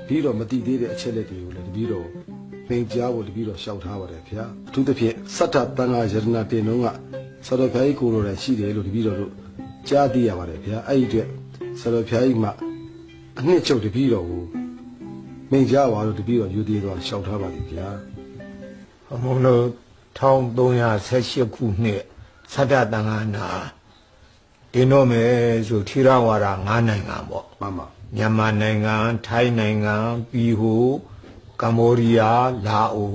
ပြီးတော့မတိသေးတဲ့အချက်လက်တွေကိုလည်းတပည့်တော်သင်ကြားဖို့တပည့်တော်ရှောက်ထားပါတယ်ဗျာအထူးသဖြင့်စတ္ထတန်ခါယတနာတင်တော့ကဆရာတော်ဘုရားကြီးကိုလိုလည်းရှိတယ်လို့တပည့်တော်တို့ကြားသိရပါတယ်ဗျာအဲ့ဒီအတွက်ဆရာတော်ဘုရားကြီးမှအနှစ်ချုပ်တပည့်တော်ကိုမိန့်ကြားပါလို့တပည့်တော်ယူသေးသွားရှောက်ထားပါလိမ့်ဗျာ ဘုံတို့1318ခုနှစ်စတ္တတန်ခါနာတင်တော့မယ်ဆိုထေရဝါဒ9နိုင်ငံပေါ့ မှန်ပါ မြန်မာနိုင်ငံထိုင်းနိုင်ငံပြီးဟိုကမ္ဘောဒီးယားလာအို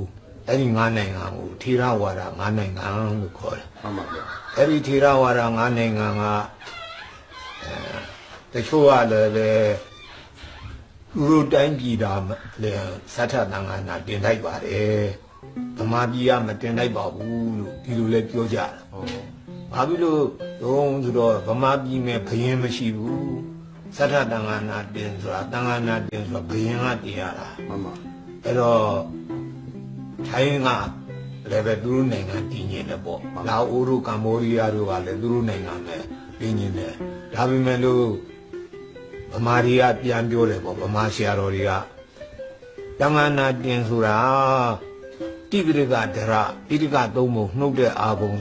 အဲ့ဒီ9နိုင်ငံကိုထေရဝါဒ9နိုင်ငံလို့ခေါ်တယ် မှန်ပါဗျာ အဲ့ဒီထေရဝါဒ9နိုင်ငံကတချို့ကလည်းပဲသူတို့တိုင်းပြည်တာလေစတ္ထတန်ခါနာတင်လိုက်ပါတယ်ဗမာပြည်ကမတင်လိုက်ပါဘူးလို့ဒီလိုလဲပြောကြတယ်ဘာဖြစ်လို့တော့ဆိုတော့ဗမာပြည်မှာဘယင်မရှိဘူးစတ္ထတန်ခါနာတင်ဆိုတာတန်ခါနာတင်ဆိုတာဘယင်ကတင်ရတာ မှန်ပါ အဲ့တော့ထိုင်းကလည်းပဲသူတို့နိုင်ငံတည်ငြိမ်တယ်ပေါ့လာအိုတို့ကမ္ဘောဒီးယားတို့ကလည်းသူတို့နိုင်ငံနဲ့တည်ငြိမ်တယ်ဒါပေမဲ့လို့ဗမာတွေကပြန်ပြောတယ်ပေါ့ဗမာဆရာတော်တွေကတန်ခါနာတင်ဆိုတာတိပိဋကဒရပိဋကသုံးပုံနှုတ်တဲ့အာဘုံ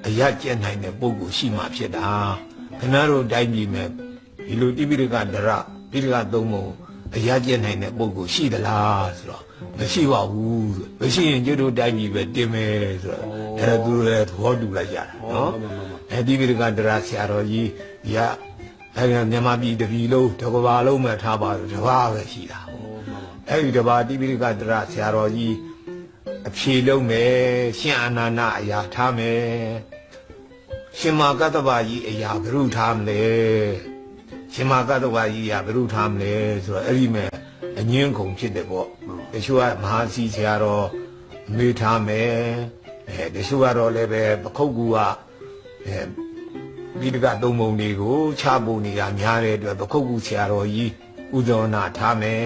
အရကျက်နိုင်တဲ့ပုဂ္ဂိုလ်ရှိမှဖြစ်တာခဏတို့တိုင်းပြည်မှာဒီလိုတိပိဋကဒရပိဋကသုံးပုံအရကျက်နိုင်တဲ့ပုဂ္ဂိုလ်ရှိသလားဆိုတော့မရှိပါဘူးမရှိရင်ကျွတ်တို့တိုင်းပြည်ပဲတင်မယ်ဆိုတော့အဲ့ဒါသူတို့လည်းသဘောတူလိုက်ကြတာနော်အဲ့တိပိဋကဒရဆရာတော်ကြီးဒီကအဲ့ဒီမြန်မာပြည်တပြည်လုံးတစ်ကမ္ဘာလုံးမှာထားပါတော့တစ်ပါးပဲရှိတာအဲ့ဒီတစ်ပါးတိပိဋကဒရဆရာတော်ကြီးအဖြေလုံးမယ်ရှင်အာနန္ဒအရာထားမယ်ရှင်မာကတ္တဗာကြီးအရာဘုရုထားမလဲရှင်မာကတ္တဗာကြီးအရာဘုရုထားမလဲဆိုတော့အဲ့ဒီမဲ့အငင်းခုန်ဖြစ်တယ်ပေါ့တချို့ကမဟာစီဆရာတော်မေးထားမယ်တချို့ကတော့လည်းပဲပခုတ်ကူကဒီတကသုံးပုံတွေကိုချပုံနေတာများတဲ့အတွက်ပခုတ်ကူဆရာတော်ကြီးဥဇောနာထားမယ်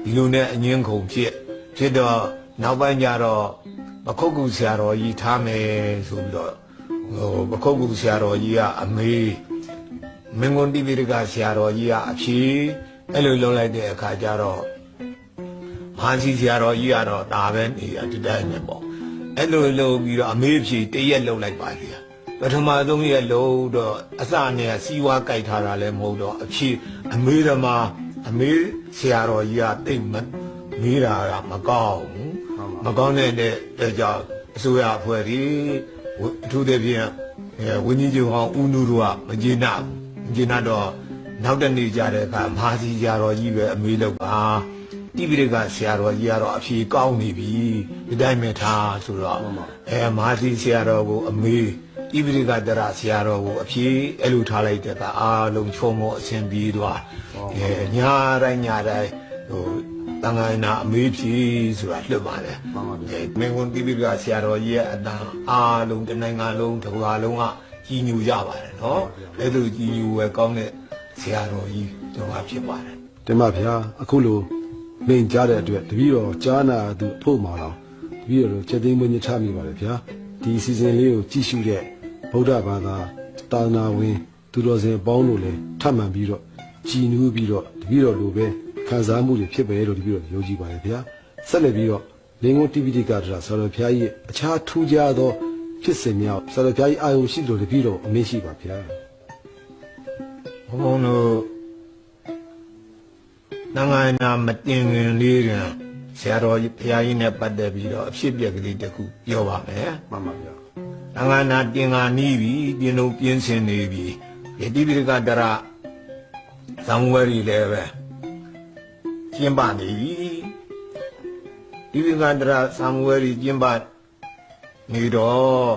ဒီလိုနဲ့အငင်းခုန်ဖြစ်တော့နောက်ပိုင်းကျတော့ပခုတ်ကူဆရာတော်ကြီးထားမယ်ဆိုပြီးတော့ပခုတ်ကူဆရာတော်ကြီးကအမေမင်းကွန်တိပိဋကဆရာတော်ကြီးကအဖြေအဲ့လိုလုပ်လိုက်တဲ့အခါကျတော့မဟာစီဆရာတော်ကြီးကတော့ဒါပဲနေရဒီတိုင်းနဲ့ပေါ့အဲ့လိုလုပ်ပြီးတော့အမေဖြေတရက်လုပ်လိုက်ပါလေပထမဆုံးရက်လုံးတော့အစနဲ့စီဝါကြိုက်ထားတာလည်းမဟုတ်တော့အဖြေအမေဓမ္မအမေဆရာတော်ကြီးကတိတ်မေးတာကမကောင်းဘူးမကောင်းတဲ့ကြောင့်အစိုးရအဖွဲ့ကြီးအထူးသဖြင့်ဝင်းကြီးချုပ်ဟောင်းဦးနုတို့ကမကျေနပ်တော့နောက်တနေ့ကြတဲ့အခါမဟာစီဆရာတော်ကြီးပဲအမေးလောက်ပါတိပိဋကဆရာတော်ကြီးကတော့အဖြေကောင်းနေပြီဒီတိုင်းပဲထားဆိုတော့မဟာစီဆရာတော်ကိုအမေးတိပိဋကဒရဆရာတော်ကိုအဖြေအဲ့လိုထားလိုက်တဲ့အခါအားလုံးချုံမောအစဉ်ပြေးသွားညာတိုင်းဟိုတန်ခါနာအမေးဖြေဆိုတာလွတ်ပါလေမင်းကွန်တိပိဋကဆရာတော်ကြီးရဲ့အတန်အားလုံးတနိုင်ငံလုံးတစ်ကမ္ဘာလုံးကကြီးညိုကြပါတယ်နော်အဲ့လိုကြီးညိုပဲကောင်းတဲ့ဆရာတော်ကြီးတော်ဖြစ်ပါတယ် တင်ပါဗျာအခုလိုမိန့်ကြားတဲ့အတွက်တပည့်တော်ကြားနာသူအဖို့မှာတော့တပည့်တော်ချက်သိမ်းမွေးညထားမိပါတယ်ဗျာဒီအစီအစဉ်လေးကိုကြည့်ရှုတဲ့ဗုဒ္ဓဘာသာတာနာဝင်သူတော်စင်ပေါင်းတို့လည်းထပ်မံပြီးတော့ကြည်နူးပြီးတော့တပည့်တော်လိုပဲခံစားမှုတွေဖြစ်ပဲလို့တပည့်တော်ယုံကြည်ပါတယ်ဗျာဆက်လက်ပြီးတော့လင်္ဂုံတိပိဋကဒရဆရာတော်ဘုရားကြီးအခြားထူးခြားသောဖြစ်စဉ်များဆရာတော်ဘုရားကြီးအာယုရှိလို့တပည့်တော်အမင်းရှိပါဗျာ ဘုံတို့တန်ခါနာမတင်ခင်လေးတွင်ဆရာတော်ဘုရားကြီးနဲ့ပတ်သက်ပြီးတော့အဖြစ်အပျက်ကလေးတစ်ခုပြောပါမယ် မှန်ပါဗျာ တန်ခါနာတင်ခါနီးပြီပြင်လို့ပြင်းစင်နေပြီတိပိဋကဒရဇံဝဲရီလည်းပဲကျင်းပနေပြီတိပိဋကဒရဇံဝဲရီကျင်းပနေတော့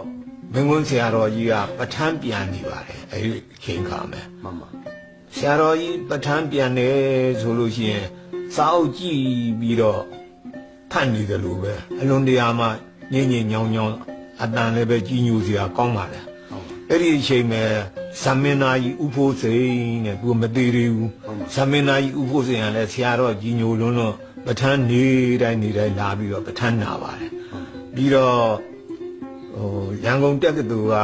မင်းကွန်းဆရာတော်ကြီးကပဋ္ဌာန်းပြန်နေပါတယ်အဲဒီအချိန်ခါမယ် မှန်ပါ ဆရာတော်ကြီးပဋ္ဌာန်းပြန်တယ်ဆိုလို့ရှိရင်စာအုပ်ကြည့်ပြီးတော့ဖတ်နေတယ်လို့ပဲအလွန်တရာမှညင်ညင်ညောင်းညောင်းအတန်လည်းပဲကြီးညိုစရာကောင်းပါတယ်အဲ့ဒီအချိန်မှာဇမင်းသားကြီးဥဖိုးစိန်နဲ့သူမသေးသေးဘူးဇမင်းသားကြီးဥဖိုးစိန်ကလည်းဆရာတော်ကြီးညိုလွန်းတော့ပဋ္ဌာန်းနေတိုင်းလာပြီးတော့ပဋ္ဌာန်းနာပါတယ်ပြီးတော့ရန်ကုန်တက္ကသိုလ်က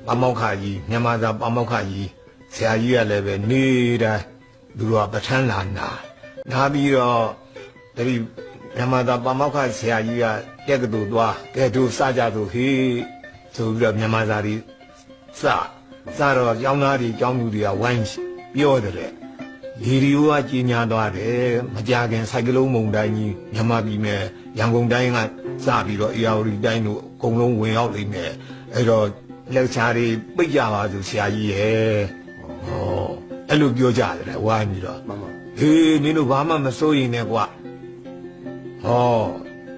ပါမောက္ခကြီးမြန်မာစာပါမောက္ခကြီးဆရာကြီးကလည်းပဲနေတိုင်းသူတို့ကပဋ္ဌာန်းလာနာ ဒါပြီးတော့ဒီမြန်မာသားပါမောက္ခဆရာကြီးကတက်ကတူသွားကဲတို့စကြသူဟေးဆိုပြီးတော့မြန်မာသားတွေစတော့ကျောင်းသားတွေကျောင်းသူတွေကဝိုင်းပြောတယ်ရေဒီယိုကကြီးညာသွားတယ်မကြခင်စိုက်ကလုံးမုံတိုင်းကြီးမြန်မာပြည်မဲ့ရန်ကုန်တိုင်းကစပြီးတော့အေရဝတီတိုင်းတို့အကုန်လုံးဝင်ရောက်နေတယ်အဲ့တော့လက်ချာတွေပိတ်ကြပါဆိုဆရာကြီးရဲ့ဟောအဲ့လိုပြောကြတယ်ဝိုင်းပြီးတော့ဟေးနင်တို့ဘာမှမစိုးရင်နဲ့ကွာဟော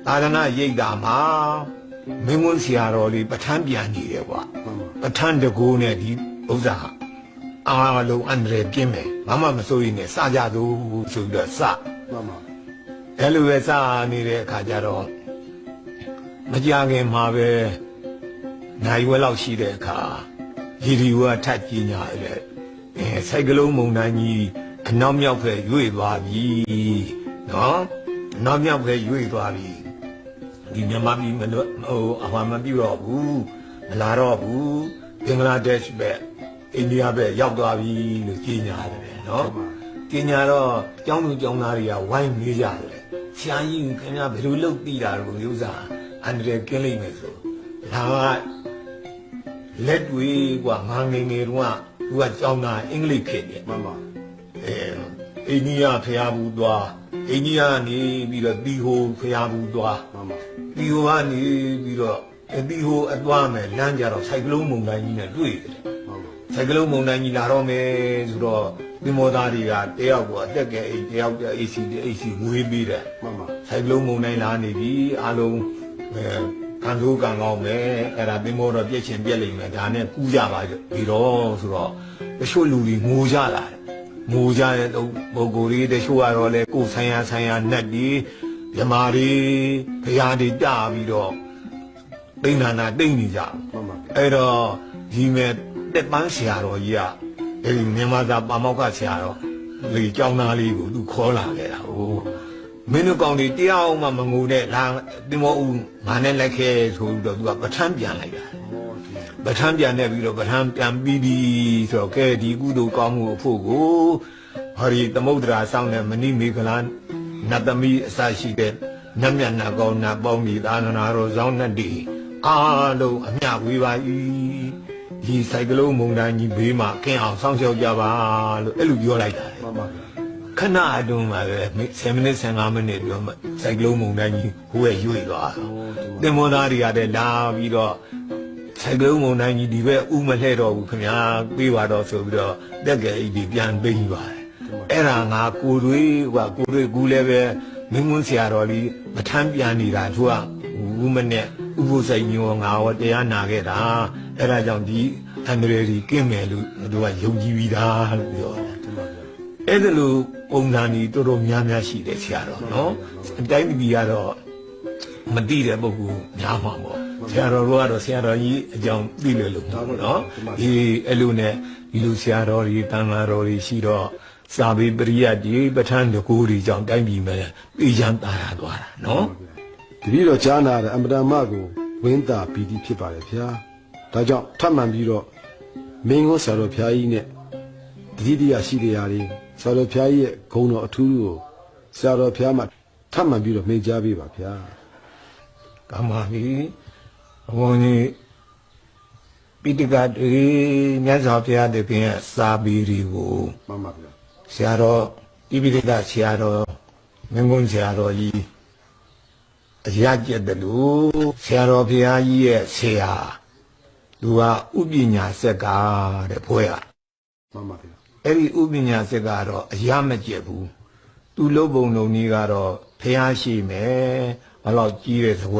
သာသနာရိပ်တာမှာမင်းဝန်ဆရာတော်လေးပဋ္ဌာန်းပြန်နေတယ်ကွာပဋ္ဌာန်းတကူနဲ့ဒီဥစ္စာအားလုံးအန္တရာယ်ပြင်းမယ်ဘာမှမစိုးရင်နဲ့စကြသူဆိုပြီးတော့စအဲ့လိုပဲစနေတဲ့အခါကျတော့မကြခင်မှာပဲနိုင်ဝဲလောက်ရှိတဲ့အခါရေဒီယိုကထပ်ကြီးညာတယ်စိုက်ကလုံးမုံတိုင်းကြီးအနောက်မြောက်ဖက်ရွေ့သွားပြီနော်နောက်မြောက်ဖက်ရွေ့သွားပြီဒီမြန်မာပြည်မလို့အမှန်မပြတော့ဘူးမလာတော့ဘူးဘင်္ဂလားဒေ့ရှ်ပဲအိန္ဒိယပဲရောက်သွားပြီလို့ကြီးညာတယ်နော်ကြီးညာတော့ကျောင်းသူကျောင်းသားတွေကဝိုင်းနေကြတယ်ဆရာကြီးခင်ဗျာဘယ်လိုလုပ်သိတာလို့ဥစ္စာအန္တရာယ်ကင်းလိမ့်မယ်ဆိုဒါကလက်တွေကငါငယ်ငယ်တုန်းကသူကကျောင်းသားအင်္ဂလိပ်ခေတ်နေမှန်ပါအိန္ဒိယဖျားဘူးသွားအိန္ဒိယနေပြီးတော့တီဟိုဖျားဘူးသွားမှန်ပါတီဟိုကနေပြီးတော့တီဟိုအသွားမယ်လမ်းကြတော့စိုက်ကလုံးမုံတိုင်းကြီးနဲ့တွေ့တယ်စိုက်ကလုံးမုံတိုင်းကြီးလာတော့မယ်ဆိုတော့ဒီမောသားတွေကတယောက်ကအသက်ကအိတ်တယောက်က AC ငွေပေးတယ်မှန်ပါစိုက်ကလုံးမုံတိုင်းလာနေပြီအားလုံးကန်ထိုးကန်ကောင်းမယ်အဲ့ဒါဒီမောတော့ပြည့်ချင်ပြည့်လိမ့်မယ်ဒါနဲ့ကူးကြပါပြီးတော့ဆိုတော့တချို့လူတွေငိုကြလာတယ်ငိုကြတဲ့ပုဂ္ဂိုလ်တွေတချို့ကတော့လေကိုယ်ဆိုင်ရာနတ်တွေမြမာတွေဘုရားတွေတာပြီးတော့တိဏ္ဍာနာတိတ်နေကြအဲ့တော့ဒီမဲ့တက်ပန်းဆရာတော်ကြီးကအဲ့ဒီမြန်မာသားပါမောက္ခဆရာတော်ဒီကျောင်းသားလေးကိုသူခေါ်လာခဲ့တာဟုတ်မင်းတို့ကောင်တွေတရားအောင်မှမငိုနဲ့လာတင်မောဦးငါနဲ့လက်ခဲဆိုပြီးတော့သူကပဋ္ဌာန်းပြန်လိုက်တာပဋ္ဌာန်းပြန်နေပြီးတော့ပဋ္ဌာန်းပြန်ပြီးပြီဆိုတော့ကဲဒီကုသိုလ်ကောင်းမှုအဖို့ကိုဟောဒီသမုဒ္ဒရာဆောင်တဲ့မဏိမေခလာနတ်သမီးအစရှိတဲ့နတ်မြတ်နာကောင်းနာပေါင်းဒီသာသနာတော်ဆောင်နဲ့တည်းအားလုံးအမျှဝေပါ၏ဒီစိုက်ကလုံးမုံတိုင်းကြီးဘေးမှာကင်းအောင်စောင့်ရှောက်ကြပါလို့အဲ့လိုပြောလိုက်တာမှန်ပါခဏအတွင်းမှာပဲ10မိနစ်15မိနစ်ပြောမှစိုက်ကလုံးမုံတိုင်းကြီးဟိုရဲ့ရွေ့သွားတင်မောသားတွေကလည်းလာပြီးတော့စိုက်ကလုံးမုံတိုင်းကြီးဒီဘက်ဥမလှဲ့တော့ဘူးခင်ဗျာပြေးပါတော့ဆိုပြီးတော့တက်ကဲအိဒီပြန်သိမ်းပါတယ်အဲ့ဒါငါကိုတွေကူလည်းပဲမင်းမွန်းဆရာတော်လေးမထမ်းပြန်နေတာသူကဦးမနဲ့ဥပုစိတ်ညောငါရောတရားနာခဲ့တာအဲ့ဒါကြောင့်ဒီအန္တရာယ်ကြီးကင်းမယ်လို့သူကယုံကြည်ပြီးသားလို့ပြောတယ်အဲ့ဒါလိုပုံစံကြီးတော်တော်များများရှိတယ်ဆရာတော်နော်အတိုင်းပြည်ကတော့မသိတဲ့ပုဂ္ဂိုလ်များမှာပေါ့ဆရာတော်တို့ကတော့ဆရာတော်ကြီးအကြောင်းသိလို့လို့နော်ဒီအဲ့လိုနဲ့ဒီလိုဆရာတော်ကြီးတန်ဃာတော်ကြီးရှိတော့စာပေပရိယတ်ဒီပဋ္ဌာန်းတကူကြီးကြောင့်တိုင်းပြည်မှာပြည်ချမ်းသာရသွားတာနော်တပည့်တော်ကြားနာတဲ့အမတန်မှကိုဝင်းတာပီတိဖြစ်ပါတယ်ဗျာဒါကြောင့်ထပ်မံပြီးတော့မင်းကိုဆရာတော်ဘုရားကြီးနဲ့တတိယရှိတရားတွေဆရာတော်ဘုရားကြီးရဲ့ဂုဏ်တော်အထူးကိုဆရာတော်ဘုရားမှာထပ်မံပြီးတော့မိန့်ကြားပေးပါဗျာကမ္မာပြီဘုန်းကြီးပိဋကတ်တွေမြတ်စွာဘုရားတခင်ရဲ့စာပေတွေကိုမှန်ပါဗျာဆရာတော်တိပိဋကဆရာတော်မင်းကုန်းဆရာတော်ကြီးအရာကျက်တယ်လို့ဆရာတော်ဘုရားကြီးရဲ့ဆရာသူကဥပညာစက်ကားတဲ့ဘွဲကမှန်ပါဗျာအဲ့ဒီဥပညာစက်ကတော့အရာမကျက်ဘူးသူလုံးပုံလုံးကြီးကတော့ဘုရားရှိမယ်ဘယ်လောက်ကြီးတဲ့